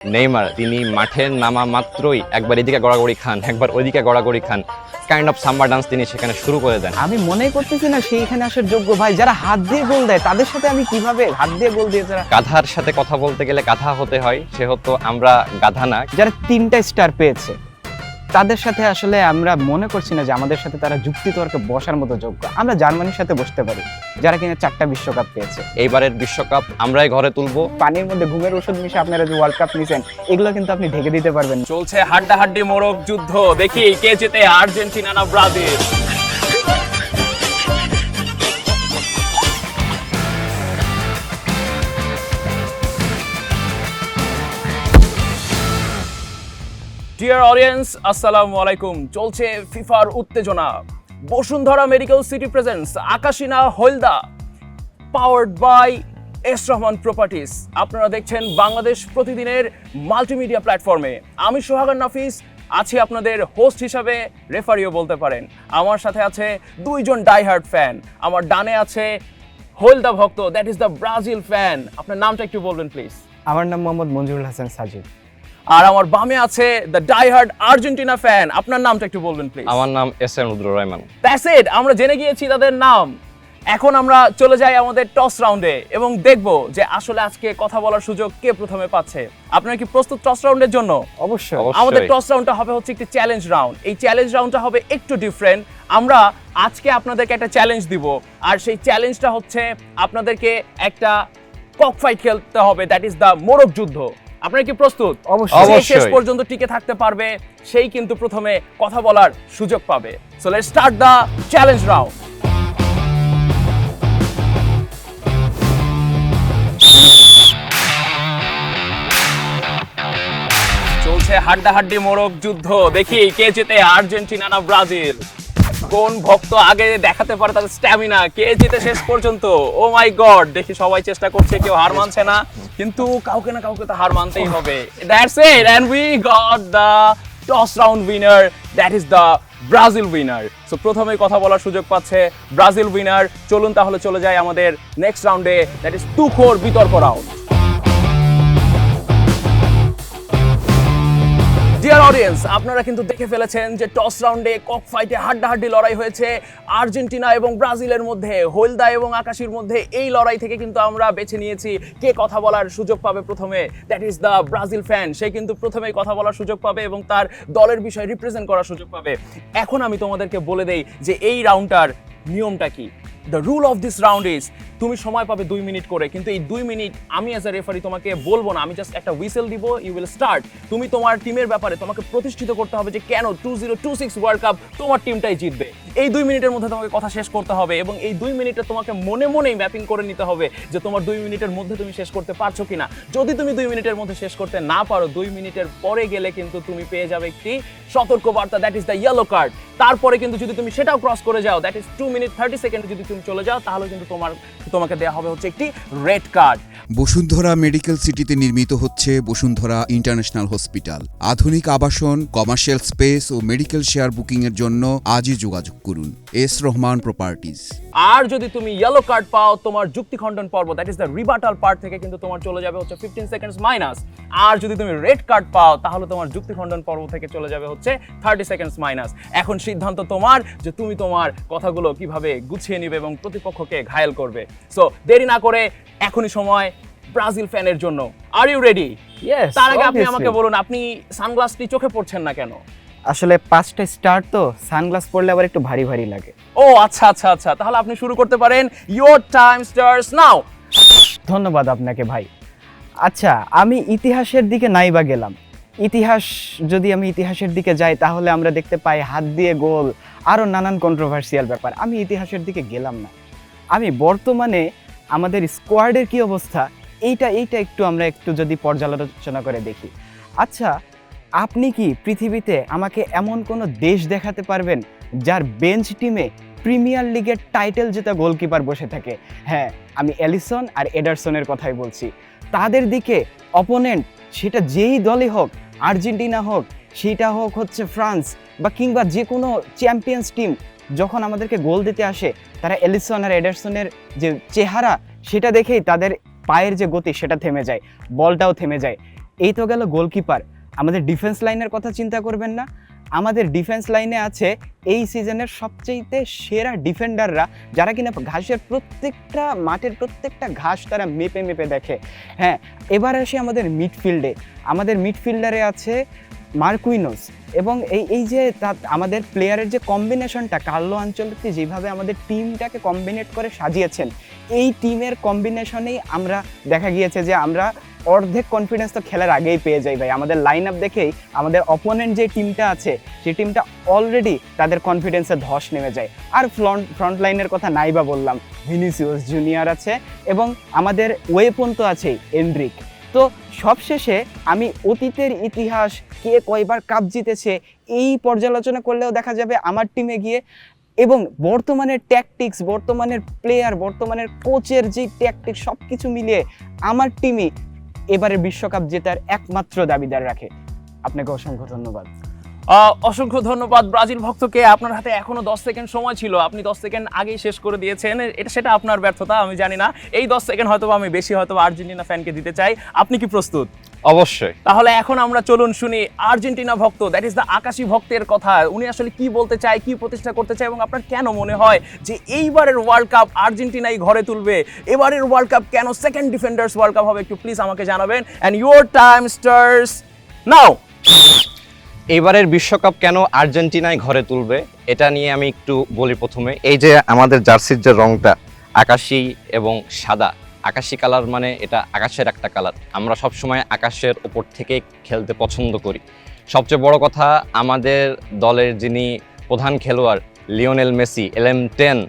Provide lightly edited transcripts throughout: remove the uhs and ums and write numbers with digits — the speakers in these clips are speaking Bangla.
নেইমার তিনি মাঠের নামা মাত্রই একবার এদিকে গড়াগড়ি খান, একবার ওইদিকে গড়াগড়ি খান, কাইন্ড অফ সাম্বা ডান্স তিনি সেখানে শুরু করে দেন। আমি মনে করতেছি না সেইখানে আসার যোগ্য ভাই। যারা হাত দিয়ে গোল দেয় তাদের সাথে আমি কিভাবে হাত দিয়ে গোল দিয়ে যারা গাধার সাথে কথা বলতে গেলে গাধা হতে হয়, সেহেতু আমরা গাধা না। যারা 3টা স্টার পেয়েছে তাদের সাথে আসলে আমরা মনে করছি না যে আমাদের সাথে তারা যুক্তিতর্কে বসার মতো যোগ্য। আমরা জার্মানির সাথে বসতে পারি যারা কিনা 4টা বিশ্বকাপ পেয়েছে। এইবারের বিশ্বকাপ আমরাই ঘরে তুলবো। পানির মধ্যে ঘুমের ওষুধ মিশে আপনারা যে ওয়ার্ল্ড কাপ নিছেন এগুলো কিন্তু আপনি ঢেকে দিতে পারবেন না। চলছে হাড্ডাহাড্ডি মোরগ যুদ্ধ, দেখি কে জেতে, আর্জেন্টিনা না ব্রাজিল। ডিয়ার অডিয়েন্স, আসসালামু আলাইকুম। চলছে ফিফার উত্তেজনা। বসুন্ধরা মেডিকেল সিটি প্রেজেন্টস আকাশিনা হলদা, powered by S Rahman properties. আপনারা দেখছেন বাংলাদেশ প্রতিদিনের মাল্টিমিডিয়া প্ল্যাটফর্মে। আমি সোহাগান নাফিস আছি আপনাদের হোস্ট হিসাবে, রেফারিও বলতে পারেন। আমার সাথে আছে দুইজন ডাইহার্ড ফ্যান। আমার ডানে আছে হলদা ভক্ত, that is the Brazil fan. আপনার নামটা একটু বলবেন প্লিজ। আমার নাম মোহাম্মদ মঞ্জুরুল হাসান সাজিদ। আর আমার বামে আছে দ্য ডাইহার্ড আর্জেন্টিনা ফ্যান। আপনার নামটা একটু বলবেন প্লিজ। আমার নাম S M Rudra Rahman. That's it, আমরা জেনে গিয়েছি তাদের নাম। এখন আমরা চলে যাই আমাদের টস রাউন্ডে এবং দেখব যে আসলে আজকে কথা বলার সুযোগ কে প্রথমে পাচ্ছে। আপনারা কি প্রস্তুত টস রাউন্ডের জন্য? অবশ্যই। আমাদের টস রাউন্ডটা হবে হচ্ছে একটি চ্যালেঞ্জ রাউন্ড। এই চ্যালেঞ্জ রাউন্ডটা হবে একটু ডিফারেন্ট। আমরা আজকে আপনাদেরকে একটা চ্যালেঞ্জ দিব, আর সেই চ্যালেঞ্জটা হচ্ছে আপনাদেরকে একটা কক ফাইট খেলতে হবে, দ্যাট ইজ দ্য মোরগ যুদ্ধ। আপনারা কি প্রস্তুত? অবশ্যই। যে শেষ পর্যন্ত টিকে থাকতে পারবে সেই কিন্তু প্রথমে কথা বলার সুযোগ পাবে। So let's start the challenge round. চলছে হাড্ডাহাড্ডি মোরগ যুদ্ধ, দেখি কে জেতে, আর্জেন্টিনা না ব্রাজিল। কোন ভক্ত আগে দেখাতে পারে তাদের স্ট্যামিনা, কে জিতে শেষ পর্যন্ত। ও মাই গড, দেখি সবাই চেষ্টা করছে, কেউ হার মানছে না, কিন্তু কাউকে না কাউকে তো হার মানতেই হবে। That's it, and we got the toss round winner, that is the Brazil winner. So প্রথমেই কথা বলার সুযোগ পাচ্ছে ব্রাজিল উইনার। চলুন তাহলে চলে যাই আমাদের নেক্সট রাউন্ডে, দ্যাট ইজ তুখোর বিতর্ক রাউন্ড। ডিয়ার অডিয়েন্স, আপনারা কিন্তু দেখে ফেলেছেন যে টস রাউন্ডে কক ফাইটে হাড্ডাহাড্ডি লড়াই হয়েছে আর্জেন্টিনা এবং ব্রাজিলের মধ্যে, হলদা এবং আকাশির মধ্যে। এই লড়াই থেকে কিন্তু আমরা বেছে নিয়েছি কে কথা বলার সুযোগ পাবে প্রথমে, that is the Brazil fan. সে কিন্তু প্রথমেই কথা বলার সুযোগ পাবে এবং তার দলের বিষয় রিপ্রেজেন্ট করার সুযোগ পাবে। এখন আমি তোমাদেরকে বলে দেই যে এই রাউন্ডটার নিয়মটা কি। The rule of this round is, তুমি সময় পাবে 2 মিনিট করে, কিন্তু এই 2 মিনিট আমি অ্যাজ এ রেফারি তোমাকে বলবো না, আমি জাস্ট একটা হুইসেল দিব, ইউ উইল স্টার্ট। তুমি তোমার টিমের ব্যাপারে তোমাকে প্রতিষ্ঠিত করতে হবে যে কেন 2026 ওয়ার্ল্ড কাপ তোমার টিমটাই জিতবে। এই 2 মিনিটের মধ্যে তোমাকে কথা শেষ করতে হবে এবং এই 2 মিনিটে তোমাকে মনে মনেই ম্যাপিং করে নিতে হবে যে তোমার 2 মিনিটের মধ্যে তুমি শেষ করতে পারছো কিনা। যদি তুমি 2 মিনিটের মধ্যে শেষ করতে না পারো, 2 মিনিটের পরে গেলে কিন্তু তুমি পেয়ে যাবে একটি সতর্ক বার্তা, that is the yellow card. তারপরে কিন্তু যদি তুমি সেটাও ক্রস করে যাও, দ্যাট ইজ 2 মিনিট 30 সেকেন্ড যদি তুমি চলে যাও, তাহলে কিন্তু তোমাকে দেওয়া হবে হচ্ছে একটি রেড কার্ড। বসুন্ধরা মেডিকেল সিটিতে নির্মিত হচ্ছে বসুন্ধরা ইন্টারন্যাশনাল হসপিটাল। আধুনিক আবাসন, কমার্শিয়াল স্পেস ও মেডিকেল শেয়ার বুকিং এর জন্য আজই যোগাযোগ করুন এস রহমান প্রপার্টিজ। আর যদি তুমি ইয়েলো কার্ড পাও, তোমার যুক্তি খণ্ডন পর্ব, that is the rebuttal part থেকে কিন্তু তোমার চলে যাবে হচ্ছে 15 সেকেন্ডস মাইনাস। আর যদি তুমি রেড কার্ড পাও, তাহলে তোমার যুক্তি খণ্ডন পর্ব থেকে চলে যাবে হচ্ছে 30 সেকেন্ডস মাইনাস। এখন সিদ্ধান্ত তোমার যে তুমি তোমার কথাগুলো কিভাবে গুছিয়ে নিবে এবং প্রতিপক্ষকে ঘায়েল করবে। সো দেরি না করে এখনই সময় ব্রাজিল ফ্যানের জন্য। Are you ready? ইয়েস। তার আগে আপনি আমাকে বলুন, আপনি সানগ্লাসটি চোখে পড়ছেন না কেন? আসলে 5টা স্টার তো সানগ্লাস পরলে আবার একটু ভারী ভারী লাগে। ও আচ্ছা আচ্ছা আচ্ছা, তাহলে আপনি শুরু করতে পারেন। Your time starts now. ধন্যবাদ আপনাকে ভাই। আচ্ছা, আমি ইতিহাসের দিকে নাইবা গেলাম। আমি ইতিহাসের দিকে যাই তাহলে আমরা দেখতে পাই হাত দিয়ে গোল, আরও নানান কন্ট্রোভার্সিয়াল ব্যাপার। আমি ইতিহাসের দিকে গেলাম না, আমি বর্তমানে আমাদের স্কোয়াডের কি অবস্থা এইটা একটু যদি পর্যালোচনা করে দেখি। আচ্ছা, আপনি কি পৃথিবীতে আমাকে এমন কোনো দেশ দেখাতে পারবেন যার বেঞ্চ টিমে প্রিমিয়ার লিগের টাইটেল জেতা গোলকিপার বসে থাকে? হ্যাঁ, আমি এলিসন আর এডারসনের কথাই বলছি। তাদের দিকে অপোনেন্ট, সেটা যেই দলই হোক, আর্জেন্টিনা হোক, সেটা হোক হচ্ছে ফ্রান্স বা কিংবা যে কোনো চ্যাম্পিয়ন্স টিম, যখন আমাদেরকে গোল দিতে আসে, তারা এলিসন আর এডারসনের যে চেহারা সেটা দেখেই তাদের পায়ের যে গতি সেটা থেমে যায়, বলটাও থেমে যায়। এই তো গেল গোলকিপার। আমাদের ডিফেন্স লাইনের কথা চিন্তা করবেন না, আমাদের ডিফেন্স লাইনে আছে এই সিজনের সবচেয়ে সেরা ডিফেন্ডাররা, যারা কিনা মাঠের প্রত্যেকটা ঘাস তারা মেপে মেপে দেখে। হ্যাঁ, এবার আসি আমাদের মিডফিল্ডে। আমাদের মিডফিল্ডারে আছে মার্কুইনোস, এবং এই যে আমাদের প্লেয়ারের যে কম্বিনেশনটা, কার্লো আনচেলত্তি যেভাবে আমাদের টিমটাকে কম্বিনেট করে সাজিয়েছেন, এই টিমের কম্বিনেশনেই আমরা দেখা গিয়েছে যে আমরা অর্ধেক কনফিডেন্স তো খেলার আগেই পেয়ে যাই ভাই। আমাদের লাইন আপ দেখেই আমাদের অপোনেন্ট যে টিমটা আছে সেই টিমটা অলরেডি তাদের কনফিডেন্সে ধস নেমে যায়। আর ফ্রন্ট লাইনের কথা নাই বা বললাম, ভিনিসিয়াস জুনিয়র আছে এবং আমাদের ওয়েপন তো আছেই, এন্ড্রিক। তো সবশেষে আমি অতীতের ইতিহাস, কে কয়বার কাপ জিতেছে এই পর্যালোচনা করলেও দেখা যাবে আমার টিমে গিয়ে, এবং বর্তমানের ট্যাকটিক্স, বর্তমানের প্লেয়ার, বর্তমানের কোচের যে ট্যাকটিক্স সব কিছু মিলিয়ে আমার টিমই এবারে বিশ্বকাপ জেতার একমাত্র দাবিদার রাখে। আপনাকে অসংখ্য ধন্যবাদ। অসংখ্য ধন্যবাদ ব্রাজিল ভক্তকে। আপনার হাতে এখনো 10 সেকেন্ড সময় ছিল, আপনি 10 সেকেন্ড আগেই শেষ করে দিয়েছেন। সেটা আপনার ব্যর্থতা, আমি জানি না। এই 10 সেকেন্ড হয়তো আমি বেশি আর্জেন্টিনা ফ্যানকে দিতে চাই। আপনি কি প্রস্তুত? অবশ্যই। তাহলে এখন আমরা চলুন শুনি আর্জেন্টিনা ভক্ত, দ্যাট ইজ দ্য আকাশী ভক্তের কথা। উনি আসলে কি বলতে চায়, কি প্রতিষ্ঠা করতে চায়, এবং আপনার কেন মনে হয় যে এইবারের ওয়ার্ল্ড কাপ আর্জেন্টিনাই ঘরে তুলবে? এবারের ওয়ার্ল্ড কাপ কেন সেকেন্ড ডিফেন্ডার্স ওয়ার্ল্ড কাপ হবে, একটু প্লিজ আমাকে জানাবেন। And your time starts now. এবারের বিশ্বকাপ কেন আর্জেন্টিনায় ঘরে তুলবে এটা নিয়ে আমি একটু বলি। প্রথমে এই যে আমাদের জার্সির যে রংটা আকাশী এবং সাদা, আকাশী কালার মানে এটা আকাশের একটা কালার। আমরা সবসময় আকাশের ওপর থেকে খেলতে পছন্দ করি। সবচেয়ে বড় কথা, আমাদের দলের যিনি প্রধান খেলোয়াড় লিওনেল মেসি, LM10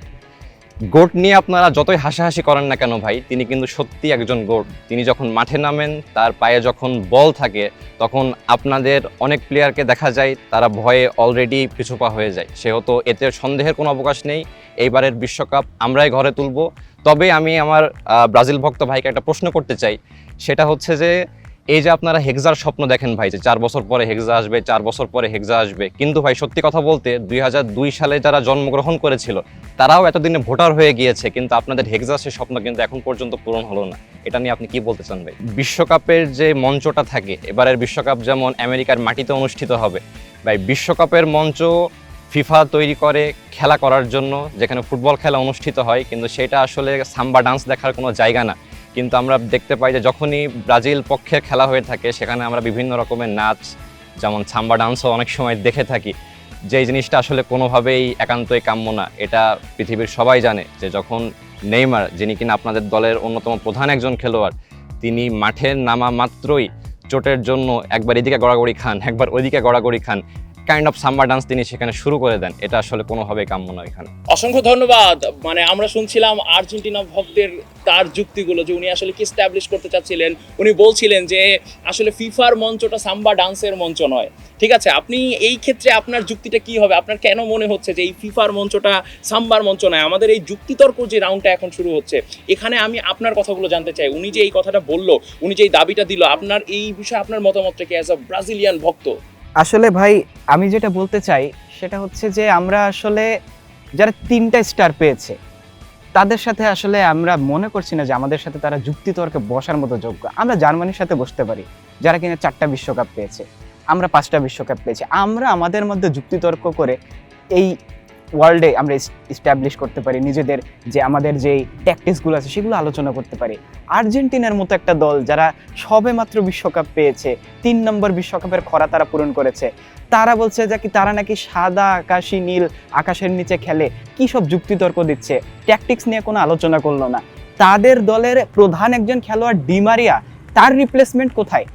গোট নিয়ে আপনারা যতই হাসাহাসি করেন না কেন ভাই, তিনি কিন্তু সত্যি একজন গোট। তিনি যখন মাঠে নামেন, তার পায়ে যখন বল থাকে, তখন আপনাদের অনেক প্লেয়ারকে দেখা যায় তারা ভয়ে অলরেডি পিছুপা হয়ে যায়। সেহেতু এতে সন্দেহের কোনো অবকাশ নেই, এইবারের বিশ্বকাপ আমরাই ঘরে তুলব। তবে আমি আমার ব্রাজিল ভক্ত ভাইকে একটা প্রশ্ন করতে চাই, সেটা হচ্ছে যে এই যে আপনারা হেক্সার স্বপ্ন দেখেন ভাই, যে 4 বছর পরে হেক্সা আসবে, 4 বছর পরে হেক্সা আসবে, কিন্তু ভাই সত্যি কথা বলতে 2002 সালে যারা জন্মগ্রহণ করেছিল তারাও এতদিনে ভোটার হয়ে গিয়েছে, কিন্তু আপনাদের হেক্সা সে স্বপ্ন কিন্তু এখন পর্যন্ত পূরণ হলো না। এটা নিয়ে আপনি কি বলতে চান ভাই? বিশ্বকাপের যে মঞ্চটা থাকে, এবারের বিশ্বকাপ যেমন আমেরিকার মাটিতে অনুষ্ঠিত হবে ভাই, বিশ্বকাপের মঞ্চ ফিফা তৈরি করে খেলা করার জন্য, যেখানে ফুটবল খেলা অনুষ্ঠিত হয়, কিন্তু সেটা আসলে সাম্বা ডান্স দেখার কোনো জায়গা না। কিন্তু আমরা দেখতে পাই যে যখনই ব্রাজিল পক্ষের খেলা হয়ে থাকে, সেখানে আমরা বিভিন্ন রকমের নাচ, যেমন সাম্বা ডান্সও অনেক সময় দেখে থাকি, যেই জিনিসটা আসলে কোনোভাবেই একান্তই কাম্য না। এটা পৃথিবীর সবাই জানে যে যখন নেইমার, যিনি কিনা আপনাদের দলের অন্যতম প্রধান একজন খেলোয়াড়, তিনি মাঠে নামা মাত্রই চোটের জন্য একবার এদিকে গড়াগড়ি খান, একবার ওইদিকে গড়াগড়ি খান, কাইন্ড অফ সাম্বা ডান্স তিনি সেখানে শুরু করে দেন। এটা আসলে কোনোভাবেই কাম্য নয় এখানে। অসংখ্য ধন্যবাদ। মানে আমরা শুনছিলাম আর্জেন্টিনা ভক্তের তার যুক্তিগুলো, যে উনি আসলে কি এস্টাবলিশ করতে চাচ্ছিলেন। উনি বলছিলেন যে আসলে ফিফার মঞ্চটা সাম্বা ডান্সের মঞ্চ নয়। ঠিক আছে, আপনি এই ক্ষেত্রে আপনার যুক্তিটা কি হবে? আপনার কেন মনে হচ্ছে যে এই ফিফার মঞ্চটা সাম্বার মঞ্চ নয়? আমাদের এই যুক্তিতর্ক যে রাউন্ডটা এখন শুরু হচ্ছে, এখানে আমি আপনার কথাগুলো জানতে চাই। উনি যে এই কথাটা বললো, উনি যে এই দাবিটা দিল, আপনার এই বিষয়ে আপনার মতামতটা কি অ্যাজ আ ব্রাজিলিয়ান ভক্ত? আসলে ভাই আমি যেটা বলতে চাই সেটা হচ্ছে যে আমরা আসলে যারা 3টা স্টার পেয়েছে তাদের সাথে আসলে আমরা মনে করছি না যে আমাদের সাথে তারা যুক্তিতর্কে বসার মতো যোগ্য। আমরা জার্মানির সাথে বসতে পারি, যারা কিনা 4টা বিশ্বকাপ পেয়েছে, আমরা 5টা বিশ্বকাপ পেয়েছি। আমরা আমাদের মধ্যে যুক্তিতর্ক করে এই ওয়ার্ল্ডে আমরা এস্টাবলিশ করতে পারি নিজেদের, যে আমাদের যেই ট্যাকটিক্সগুলো আছে সেগুলো আলোচনা করতে পারি। আর্জেন্টিনার মতো একটা দল যারা সবে মাত্র বিশ্বকাপ পেয়েছে, 3 নম্বর বিশ্বকাপের খরা তারা পূরণ করেছে, তারা বলছে যে কি তারা নাকি সাদা আকাশি নীল আকাশের নিচে খেলে, কি সব যুক্তিতর্ক দিচ্ছে, ট্যাকটিক্স নিয়ে কোনো আলোচনা করলো না। তাদের দলের প্রধান একজন খেলোয়াড় ডি মারিয়া, তার রিপ্লেসমেন্ট কোথায়?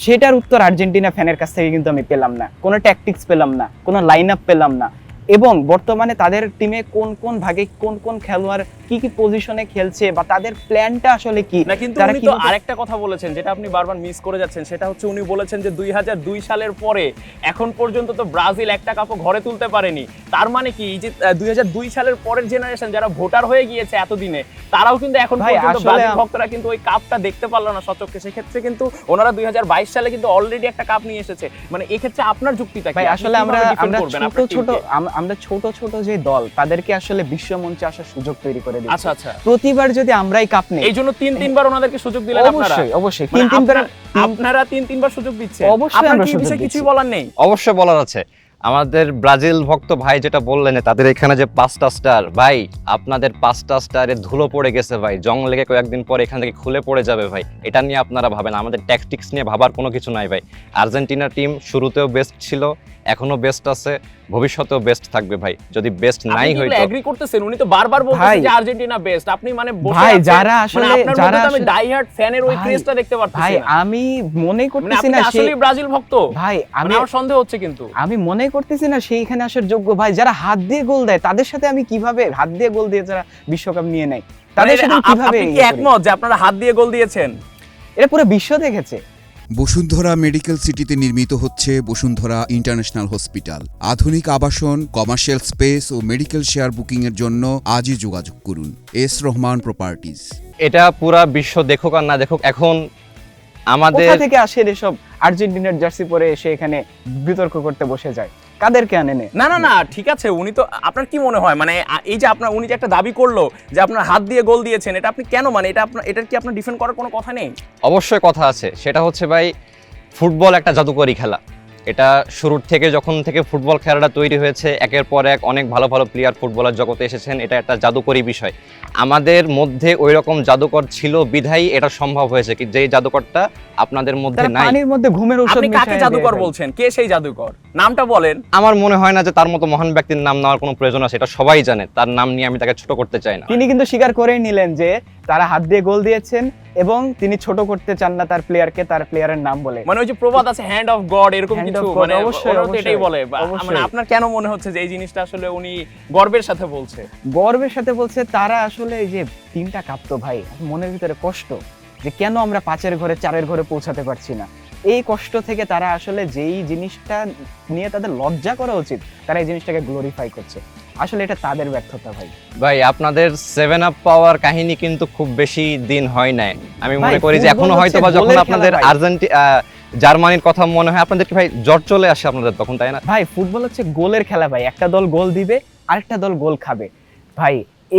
সেটার উত্তর আর্জেন্টিনা ফ্যানের কাছ থেকে কিন্তু আমি পেলাম না। কোনো ট্যাকটিক্স পেলাম না, কোনো লাইন আপ পেলাম না, এবং বর্তমানে তাদের টিমে কোন কোন ভাগে কোন কোন খেলোয়াড় কি কি পজিশনে খেলছে বা তাদের প্ল্যানটা আসলে কি না। কিন্তু উনি তো আরেকটা কথা বলেছেন যেটা আপনি বারবার মিস করে যাচ্ছেন, সেটা হচ্ছে উনি বলেছেন যে 2002 সালের পরে এখন পর্যন্ত তো ব্রাজিল একটা কাপও ঘরে তুলতে পারেনি। তার মানে কি যে 2002 সালের পরের জেনারেশন যারা ভোটার হয়ে গিয়েছে এতদিনে, তারাও কিন্তু এখন ভাই, পর্যন্ত আসলে ব্রাজিল ভক্তরা কিন্তু ওই কাপটা দেখতে পারলো না সচক্ষে। সেক্ষেত্রে কিন্তু ওনারা 2022 সালে কিন্তু অলরেডি একটা কাপ নিয়ে এসেছে। মানে এক্ষেত্রে আপনার যুক্তিটা কি? ভাই আপনি আসলে কিভাবে defend করবেন আপনার টিমকে? আমরা ছোট ছোট যে দল তাদেরকে আসলে বিশ্ব মঞ্চে আসার সুযোগ তৈরি করে দিচ্ছি। আচ্ছা আচ্ছা, প্রতিবার যদি আমরাই কাপ নেই, এই জন্য 3-3 বার ওনাদেরকে সুযোগ দিলেন আপনারা? অবশ্যই অবশ্যই মানে 3-3 বার আপনারা 3-3 বার সুযোগ দিচ্ছেন? অবশ্যই আপনার আমরা কি এই সুযোগ বিষয়ে দিচ্ছি। কিছুই বলার নেই? অবশ্যই বলার আছে। আমাদের ব্রাজিল ভক্ত ভাই যেটা বললেন যে তাদের এখানে যে 5টা স্টার, ভাই আপনাদের 5টা স্টারে ধুলো পড়ে গেছে ভাই, জং লেগে কয়েকদিন পরে এখান থেকে খুলে পড়ে যাবে ভাই। এটা নিয়ে আপনারা ভাবেন, আমাদের ট্যাকটিক্স নিয়ে ভাবার কোনো কিছু নাই ভাই। আর্জেন্টিনা টিম শুরুতেও বেস্ট ছিল, এখনো বেস্ট আছে, ভবিষ্যতেও বেস্ট থাকবে ভাই। যদি বেস্ট নাই আপনি হইতো, এগ্রি করতেছেন? উনি তো বারবার বলতেছেন ভাই, যে আর্জেন্টিনা বেস্ট। আপনি মানে বসে ভাই, আছেন, যারা মানে আসলে আপনার মধ্যে তো আমি আসলে- ডাই হার্ড ফ্যানের ওই ভাই, ক্রেজটা দেখতে ভাই পারতেছি না। আমি মনে মানে করতেছি আপনি না আসলে ব্রাজিল ভক্ত? ভাই মানে আমার সন্দেহ হচ্ছে কিন্তু। আমি মনে করতেছি না সেইখানে আসার যোগ্য। ভাই যারা হাত দিয়ে গোল দেয় তাদের সাথে আমি কিভাবে, হাত দিয়ে গোল দিয়ে যারা বিশ্বকাপ নিয়ে নেয় তাদের সাথে আমি কিভাবে আপনি কি একমত যে আপনারা হাত দিয়ে গোল দিয়েছেন? এটা পুরো বিশ্ব দেখেছে। বসুন্ধরা মেডিকেল সিটিতে নির্মিত হচ্ছে বসুন্ধরা ইন্টারন্যাশনাল হসপিটাল। আধুনিক আবাসন, কমার্শিয়াল স্পেস ও মেডিকেল শেয়ার বুকিংয়ের জন্য আজই যোগাযোগ করুন। S Rahman properties. এটা পুরা বিশ্ব দেখুক আর না দেখুক, এখন আমাদের কোথা থেকে আসে এসব আর্জেন্টিনার জার্সি পরে এসে এখানে বিতর্ক করতে বসে যায়? কাদেরকে আনে নে? না না না, ঠিক আছে। উনি তো, আপনার কি মনে হয় মানে এই যে আপনার, উনি যে একটা দাবি করলো যে আপনার হাত দিয়ে গোল দিয়েছেন, এটা আপনি কেন, মানে এটা আপনার, এটার কি আপনার ডিফেন্ড করার কোনো কথা নেই? অবশ্যই কথা আছে। সেটা হচ্ছে ভাই, ফুটবল একটা জাদুকরী খেলা। এটা শুরুর থেকে, যখন থেকে ফুটবল খেলাটা তৈরি হয়েছে, একের পর এক অনেক ভালো ভালো প্লেয়ার ফুটবলার জগতে এসেছেন। এটা একটা জাদুকরী বিষয়। আমাদের মধ্যে ওই রকম জাদুকর ছিল বিধায় এটা সম্ভব হয়েছে, কি যে জাদুকরটা আপনাদের মধ্যে তারা নাই। পানির মধ্যে ঘুমের ওষুধ আপনি কাকে মিশিয়ে জাদুকর দেয়। বলছেন? কে সেই জাদুকর? নামটা বলেন। আমার মনে হয় না যে তার মতো মহান ব্যক্তির নাম নেওয়ার কোনো প্রয়োজন আছে, এটা সবাই জানে। তার নাম নিয়ে আমি তাকে ছোট করতে চাই না। তিনি কিন্তু স্বীকার করেই নিলেন যে তারা হাত দিয়ে গোল দিয়েছেন এবং তিনি ছোট করতে চান না তার প্লেয়ারকে, তার প্লেয়ারের নাম বলে। মানে ওই যে প্রবাদ আছে হ্যান্ড অফ গড, এরকম Hand কিছু, of God, মানে অবশ্যই, ওনারা তো এটাই অবশ্যই, বলে। অবশ্যই। মানে আপনার কেন মনে হচ্ছে যে এই জিনিসটা আসলে উনি গর্বের সাথে বলছে? গর্বের সাথে বলছে। তারা আসলে এই যে 3টা কাপ, তো ভাই মনের ভিতরে কষ্ট যে কেন আমরা 5-এর ঘরে 4-এর ঘরে পৌঁছাতে পারছি না। এই কষ্ট থেকে তারা আসলে যেই জিনিসটা নিয়ে তাদের লজ্জা করা উচিত, তারা এই জিনিসটাকে গ্লোরিফাই করছে। আসলে এটা তাদের ব্যর্থতা ভাই। ভাই আপনাদের 7 আপ পাওয়ার কাহিনী কিন্তু খুব বেশি দিন হয় নাই। আমি ভাই, মনে করি যে এখনো ফুটবল হয়তো বা হচ্ছে যখন গোলের আপনাদের খেলা ভাই। জার্মানির কথা মনে হয়, আপনাদের কি ভাই জ্বর চলে আসে আপনাদের তখন, তাই না? ভাই ফুটবল হচ্ছে গোলের খেলা ভাই। একটা দল গোল দিবে, আরেকটা দল গোল খাবে। ভাই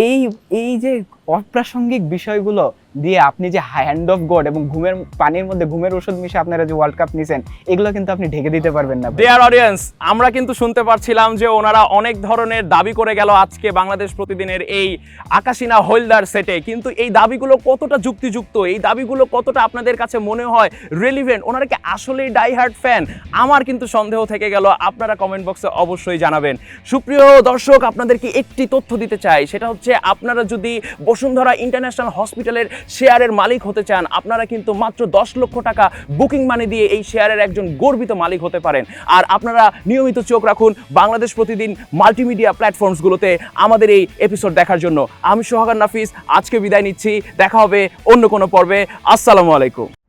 এই এই যে অপ্রাসঙ্গিক বিষয়গুলো দিয়ে আপনি যে হ্যান্ড অফ গড এবং ঘুমের পানির মধ্যে ঘুমের ওষুধ মিশে আপনারা যে ওয়ার্ল্ড কাপ নিছেন, এগুলো কিন্তু আপনি ঢেকে দিতে পারবেন না ভাই। ডিয়ার অডিয়েন্স, আমরা কিন্তু শুনতে পারছিলাম যে ওনারা অনেক ধরনের দাবি করে গেল আজকে বাংলাদেশ প্রতিদিনের এই আকাশিনা হোলদার সেটে। কিন্তু এই দাবিগুলো কতটা যুক্তিযুক্ত, এই দাবিগুলো কতটা আপনাদের কাছে মনে হয় রিলিভেন্ট, ওনারা কি আসলেই ডাই হার্ড ফ্যান? আমার কিন্তু সন্দেহ থেকে গেল। আপনারা কমেন্ট বক্সে অবশ্যই জানাবেন। সুপ্রিয় দর্শক, আপনাদেরকে একটি তথ্য দিতে চাই, সেটা হচ্ছে আপনারা যদি বসুন্ধরা ইন্টারন্যাশনাল হসপিটালের শেয়ারের মালিক হতে চান, আপনারা কিন্তু মাত্র 10 লক্ষ টাকা বুকিং মানি দিয়ে এই শেয়ারের একজন গর্বিত মালিক হতে পারেন। আর আপনারা নিয়মিত চোখ রাখুন বাংলাদেশ প্রতিদিন মাল্টিমিডিয়া প্ল্যাটফর্মসগুলোতে আমাদের এই এপিসোড দেখার জন্য। আমি সোহাগ নাফিস আজকে বিদায় নিচ্ছি। দেখা হবে অন্য কোনো পর্বে। আসসালামু আলাইকুম।